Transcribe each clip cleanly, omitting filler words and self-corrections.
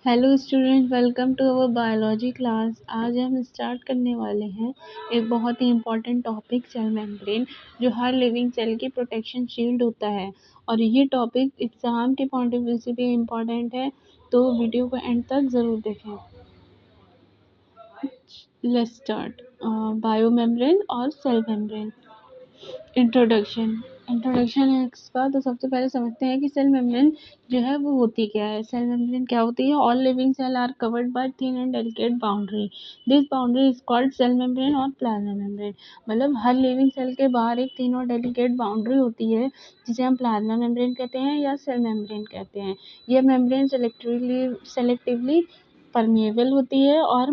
Hello student, welcome to our biology class. आज हम start करने वाले हैं एक बहुत ही इम्पॉर्टेंट टॉपिक, सेल मेम्ब्रेन, जो हर लिविंग सेल की प्रोटेक्शन शील्ड होता है। और ये टॉपिक एग्जाम के पॉइंट ऑफ व्यू से भी इम्पॉर्टेंट है, तो वीडियो को एंड तक ज़रूर देखें। Let's start. बायो मेम्ब्रेन और सेल मेम्ब्रेन। इंट्रोडक्शन है इसका। तो सबसे पहले समझते हैं कि सेल मेम्ब्रेन जो है वो होती क्या है। सेल मेम्ब्रेन क्या होती है? All living cell are covered by thin and delicate boundary. This boundary is called cell membrane और प्लाज्मा मेम्ब्रेन। मतलब हर लिविंग सेल के बाहर एक थिन और डेलिकेट बाउंड्री होती है, जिसे हम प्लाज्मा मेम्ब्रेन कहते हैं या सेल मेम्ब्रेन कहते हैं। यह मेम्ब्रेन सेलेक्टिवली परमिएबल होती है और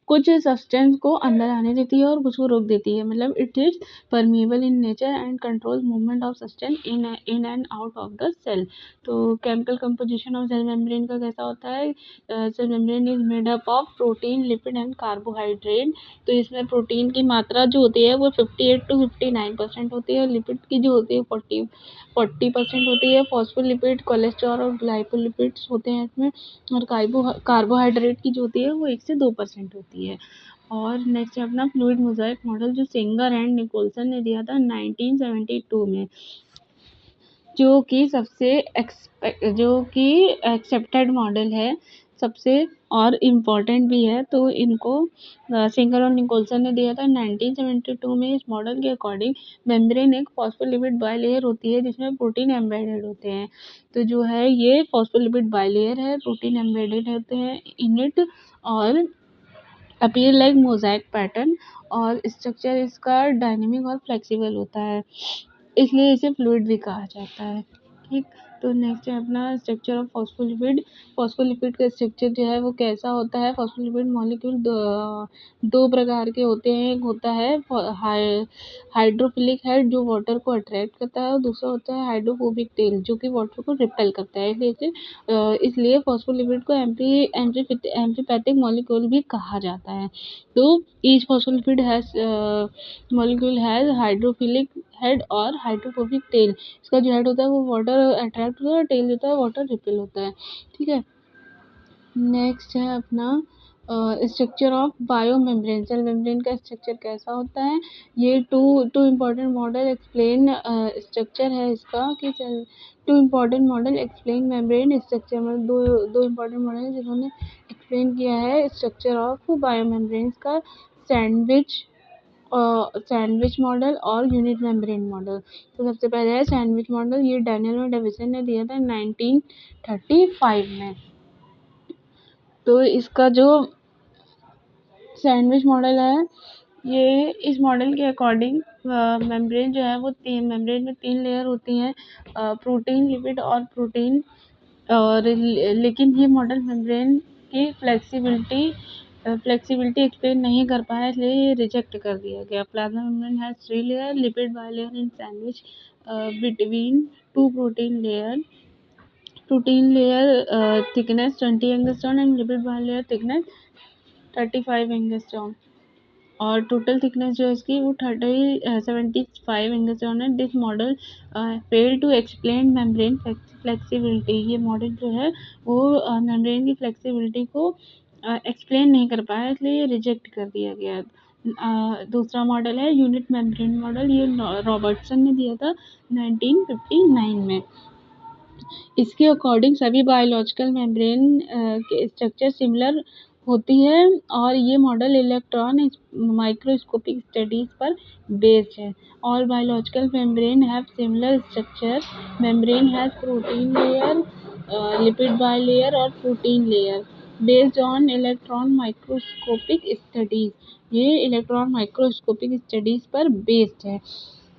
कुछ सब्सटेंस को अंदर आने देती है और कुछ को रोक देती है। मतलब it is permeable in nature and controls movement of substance in and out of the cell. तो chemical composition of cell membrane का कैसा होता है? Cell membrane is made up of protein, lipid and carbohydrate. तो इसमें protein की मात्रा जो होती है वो 58 to 59% होती है, और लिपिड की जो होती है 40% होती है। फॉस्फोलिपिड, कोलेस्ट्रॉल और ग्लाइकोलिपिड्स होते हैं इसमें। और कार्बोहाइड्रेट की जो होती है वो 1 से 2% होती है। और नेक्स्ट है अपना फ्लूइड मोज़ाइक मॉडल, जो सिंगर एंड निकोलसन ने दिया था 1972 में, जो कि एक्सेप्टेड मॉडल है सबसे, और इम्पॉर्टेंट भी है। तो इनको सिंगर और निकोलसन ने दिया था 1972 में। इस मॉडल के अकॉर्डिंग मेम्ब्रेन एक फॉस्फोलिपिड बाइलेयर होती है, जिसमें प्रोटीन एम्बेडेड होते हैं। तो जो है ये फॉस्फोलिपिड बाइलेयर है, प्रोटीन एम्बेडेड होते हैं इन इट, और अपीयर लाइक मोज़ाइक पैटर्न। और स्ट्रक्चर इसका डायनेमिक और फ्लेक्सिबल होता है, इसलिए इसे फ्लूइड भी कहा जाता है। ठीक। तो नेक्स्ट है अपना स्ट्रक्चर ऑफ फॉस्फोलिपिड। फॉस्फोलिपिड का स्ट्रक्चर जो है वो कैसा होता है? फॉस्फोलिपिड मॉलिक्यूल दो प्रकार के होते हैं। एक होता है हाइड्रोफिलिक हेड, जो वाटर को अट्रैक्ट करता है, और दूसरा होता है हाइड्रोफोबिक टेल, जो कि वाटर को रिपेल करता है। इसलिए फॉस्फोलिपिड को एम्फीपैथिक मॉलिक्यूल भी कहा जाता है। तो each phospholipid has molecule has hydrophilic head और हाइड्रोफोबिक टेल। इसका जो हेड होता है वो वाटर अट्रैक्ट होता है, और टेल जो होता है वाटर रिपेल होता है। ठीक है। नेक्स्ट है अपना structure of bio membrane. Cell membrane का स्ट्रक्चर कैसा होता है? ये two important model explain structure है इसका, कि two important model explain membrane structure. मतलब दो इम्पॉर्टेंट मॉडल हैं जिन्होंने एक्सप्लेन किया है स्ट्रक्चर ऑफ बायो मेम्ब्रेन का। सैंडविच मॉडल और यूनिट मेम्ब्रेन मॉडल। तो सबसे पहले है सैंडविच मॉडल। ये डैनियल और डेविसन ने दिया था 1935 में। तो इसका जो सैंडविच मॉडल है, ये इस मॉडल के अकॉर्डिंग मेम्ब्रेन जो है वो मेम्ब्रेन में 3 लेयर होती हैं, प्रोटीन, लिपिड और प्रोटीन। और लेकिन ये मॉडल मेम्ब्रेन की फ्लेक्सिबिलिटी एक्सप्लेन नहीं कर पाया, इसलिए ये रिजेक्ट कर दिया गया। Plasma membrane has 3 layer, lipid bilayer in sandwich between 2 protein layer thickness 20 angstrom and lipid bilayer thickness 35 angstrom. और टोटल थिकनेस जो है इसकी वो 75 एंगस्ट्रॉम है। This model fail to explain membrane flexibility. ये मॉडल जो है वो मेम्ब्रेन की फ्लेक्सिबिलिटी को एक्सप्लेन नहीं कर पाया, इसलिए ये रिजेक्ट कर दिया गया। दूसरा मॉडल है यूनिट मेम्ब्रेन मॉडल। ये रॉबर्टसन ने दिया था 1959 में। इसके अकॉर्डिंग सभी बायोलॉजिकल मेम्ब्रेन के स्ट्रक्चर सिमिलर होती है, और ये मॉडल इलेक्ट्रॉन माइक्रोस्कोपिक स्टडीज पर बेस्ड है। All biological membrane have similar structure. Membrane has protein layer, lipid bilayer और protein layer based on electron microscopic studies. ये इलेक्ट्रॉन माइक्रोस्कोपिक स्टडीज पर बेस्ड है।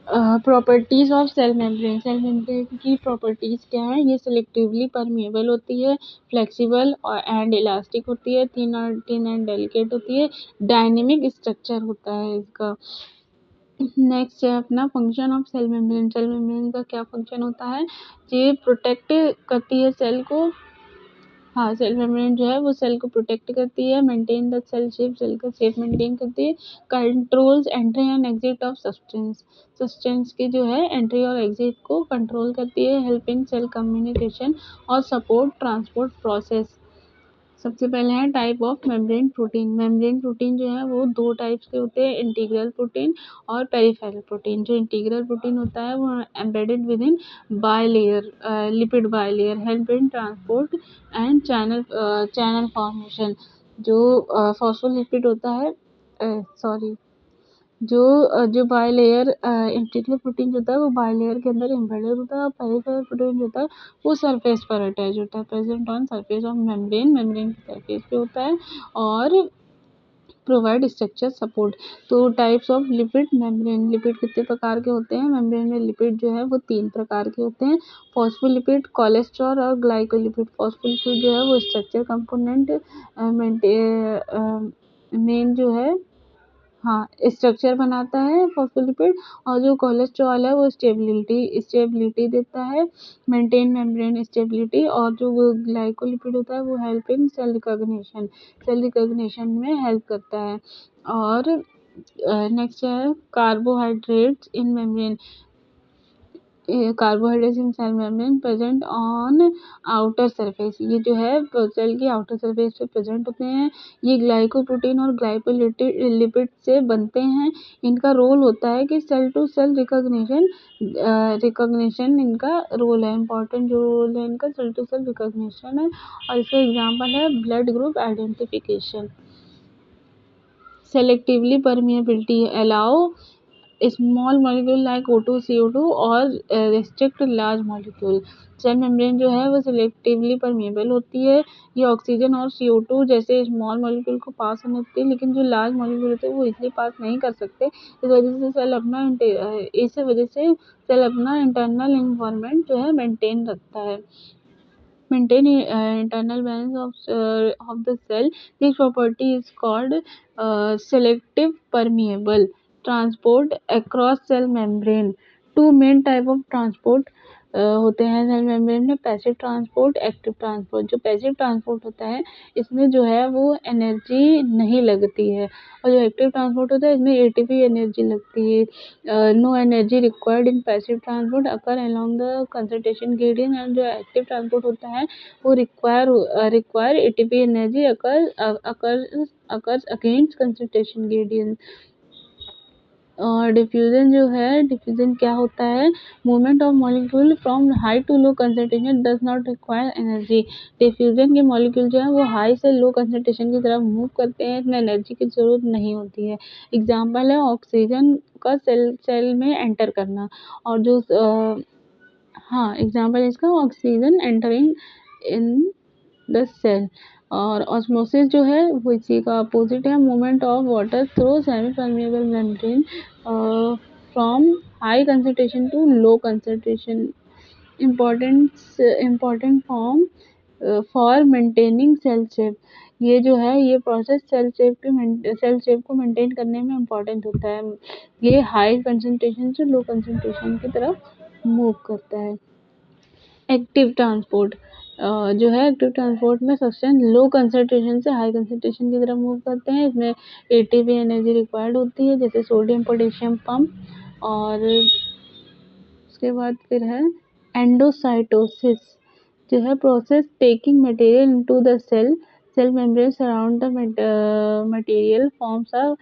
Properties of cell membrane. Cell membrane की properties क्या है? ये selectively permeable होती है, फ्लेक्सिबल एंड इलास्टिक होती है, थिन एंड डेलिकेट होती है, डायनेमिक स्ट्रक्चर होता है इसका। नेक्स्ट है अपना function of cell membrane. Cell membrane का क्या फंक्शन होता है? ये प्रोटेक्ट करती है सेल को हाँ, सेल मेम्ब्रेन जो है वो सेल को प्रोटेक्ट करती है, मेंटेन द सेल का शेप मेंटेन करती है, controls entry and exit of substance की जो है एंट्री और एग्जिट को कंट्रोल करती है, हेल्पिंग सेल कम्युनिकेशन और सपोर्ट ट्रांसपोर्ट प्रोसेस। सबसे पहले है टाइप ऑफ मेम्ब्रेन प्रोटीन जो है वो दो टाइप्स के होते हैं, इंटीग्रल प्रोटीन और पेरिफेरल प्रोटीन। जो इंटीग्रल प्रोटीन होता है वो embedded with in bilayer lipid bilayer, help in transport and channel formation. जो फॉस्फोलिपिड होता है, सॉरी, जो बायलेयर इंटीग्रल प्रोटीन होता है वो बायलेयर के अंदर एम्बेडेड होता है, और पेरिफेरल प्रोटीन होता है वो सरफेस पर अटैच होता है, present on surface of membrane की सरफेस पे होता है और प्रोवाइड स्ट्रक्चर सपोर्ट। तो types of lipid membrane, lipid कितने प्रकार के होते हैं मेम्ब्रेन में? लिपिड जो है वो 3 प्रकार के होते हैं, फॉस्फोलिपिड, कोलेस्ट्रॉल और ग्लाइकोलिपिड। फॉस्फोलिपिड जो है वो स्ट्रक्चर कंपोनेंट मेन जो है, हाँ, स्ट्रक्चर बनाता है फॉस्फोलिपिड, और जो कोलेस्ट्रॉल है वो स्टेबिलिटी देता है, मेंटेन मेम्ब्रेन स्टेबिलिटी, और जो वो ग्लाइकोलिपिड होता है वो हेल्प इन सेल रिकॉग्निशन में हेल्प करता है। और नेक्स्ट है carbohydrates in membrane, carbohydrates in cell membrane present on outer surface. ये जो है सेल की आउटर सरफेस पे प्रेजेंट होते हैं। ये ग्लाइकोप्रोटीन और ग्लाइकोलिपिड से बनते हैं। इनका रोल होता है कि सेल टू सेल रिकॉग्निशन इनका रोल है, इंपॉर्टेंट जो रोल है इनका सेल टू सेल रिकॉग्निशन है। और इसका एग्जाम्पल है blood group identification. Selectively permeability allow small molecule like O2 CO2 और restrict large molecule. Cell membrane जो है वो सिलेक्टिवली परमिएबल होती है, ये ऑक्सीजन और CO2 जैसे स्मॉल मॉलिक्यूल को पास होने देती है, लेकिन जो लार्ज मॉलिक्यूल होते हैं वो इजीली पास नहीं कर सकते। इस वजह से सेल अपना इंटरनल इन्वायरमेंट जो है मेंटेन रखता है। Maintain internal balance of the cell. This property is called selective permeable transport across cell membrane. Two main type of transport होते हैं सेल मेम्ब्रेन में, पैसिव ट्रांसपोर्ट, एक्टिव ट्रांसपोर्ट। जो passive transport होता है इसमें जो है वो एनर्जी नहीं लगती है, और जो एक्टिव ट्रांसपोर्ट होता है इसमें एटीपी एनर्जी लगती है। No energy required in passive transport occur along the concentration gradient. And जो एक्टिव ट्रांसपोर्ट होता है वो require ATP energy occurs against concentration gradient. और डिफ्यूजन जो है, डिफ्यूजन क्या होता है? Movement of molecule from high to low concentration does not require energy. Diffusion के मॉलिक्यूल जो है वो हाई से लो कंसंट्रेशन की तरफ मूव करते हैं, इसमें एनर्जी की जरूरत नहीं होती है। एग्जाम्पल है ऑक्सीजन का सेल में एंटर करना, और जो हाँ, एग्जाम्पल इसका oxygen entering in the cell. और ऑस्मोसिस जो है वो इसी का अपोजिट है, movement of water through semi permeable membrane from high concentration to low concentration. Important form for maintaining cell shape. ये जो है ये प्रोसेस सेल शेप को मेंटेन करने में इम्पोर्टेंट होता है। ये हाई कंसंट्रेशन से लो कंसंट्रेशन की तरफ मूव करता है। एक्टिव ट्रांसपोर्ट जो है एक्टिव ट्रांसपोर्ट में सब्सटेंस लो कंसंट्रेशन से हाई कंसंट्रेशन की तरफ मूव करते हैं, इसमें एटीपी एनर्जी रिक्वायर्ड होती है, जैसे सोडियम पोटेशियम पंप। और उसके बाद फिर है एंडोसाइटोसिस, जो है process taking material into the cell membrane surround the material forms a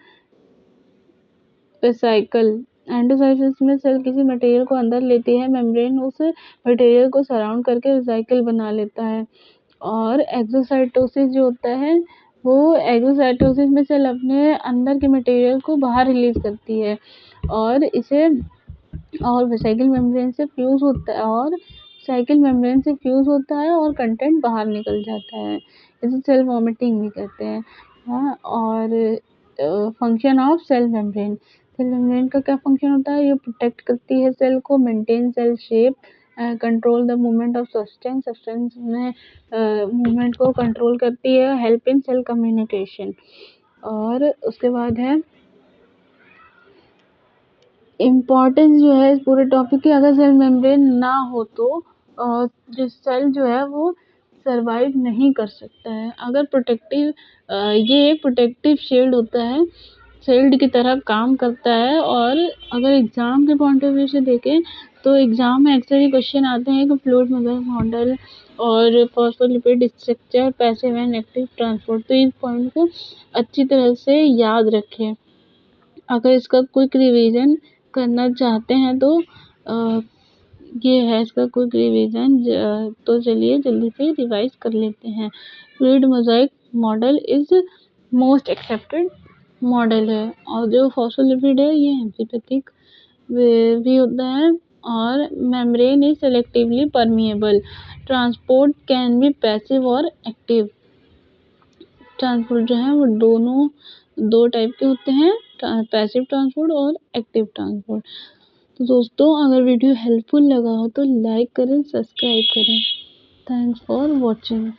recycle. Endocytosis में सेल किसी मटेरियल को अंदर लेती है, मेम्ब्रेन उस मटेरियल को सराउंड करके रिसाइकल बना लेता है। और एक्सोसाइटोसिस जो होता है वो एक्सोसाइटोसिस में सेल अपने अंदर के मटेरियल को बाहर रिलीज करती है, और इसे और साइकिल मेम्ब्रेन से फ्यूज होता है और कंटेंट बाहर निकल जाता है, इसे सेल वॉमिटिंग भी कहते हैं। हाँ, और फंक्शन ऑफ सेल मेम्ब्रेन का क्या फंक्शन होता है? ये प्रोटेक्ट करती है सेल को, maintain cell shape, control the movement of substance में मूवमेंट को कंट्रोल करती है, हेल्प इन सेल कम्युनिकेशन। और उसके बाद है इम्पोर्टेंस जो है इस पूरे टॉपिक की। अगर सेल मेम्ब्रेन ना हो तो जो सेल जो है वो सर्वाइव नहीं कर सकता है। अगर ये प्रोटेक्टिव शील्ड होता है, शील्ड की तरह काम करता है। और अगर एग्ज़ाम के पॉइंट ऑफ व्यू से देखें तो एग्ज़ाम में अक्सर ये क्वेश्चन आते हैं कि फ्लूइड मॉडल और phospholipid structure, passive and active transport. तो इस पॉइंट को अच्छी तरह से याद रखें। अगर इसका क्विक रिवीजन करना चाहते हैं तो ये है इसका क्विक रिवीजन। तो चलिए जल्दी से रिवाइज कर लेते हैं। Fluid mosaic model is most accepted model है, और जो फॉस्फोलिपिड है ये एम्फीपैथिक भी होता है, और membrane is selectively permeable. Transport can be passive और एक्टिव। ट्रांसपोर्ट जो है वो दो टाइप के होते हैं, पैसिव ट्रांसपोर्ट और एक्टिव ट्रांसपोर्ट। तो दोस्तों अगर वीडियो हेल्पफुल लगा हो तो लाइक करें, सब्सक्राइब करें। Thanks for watching.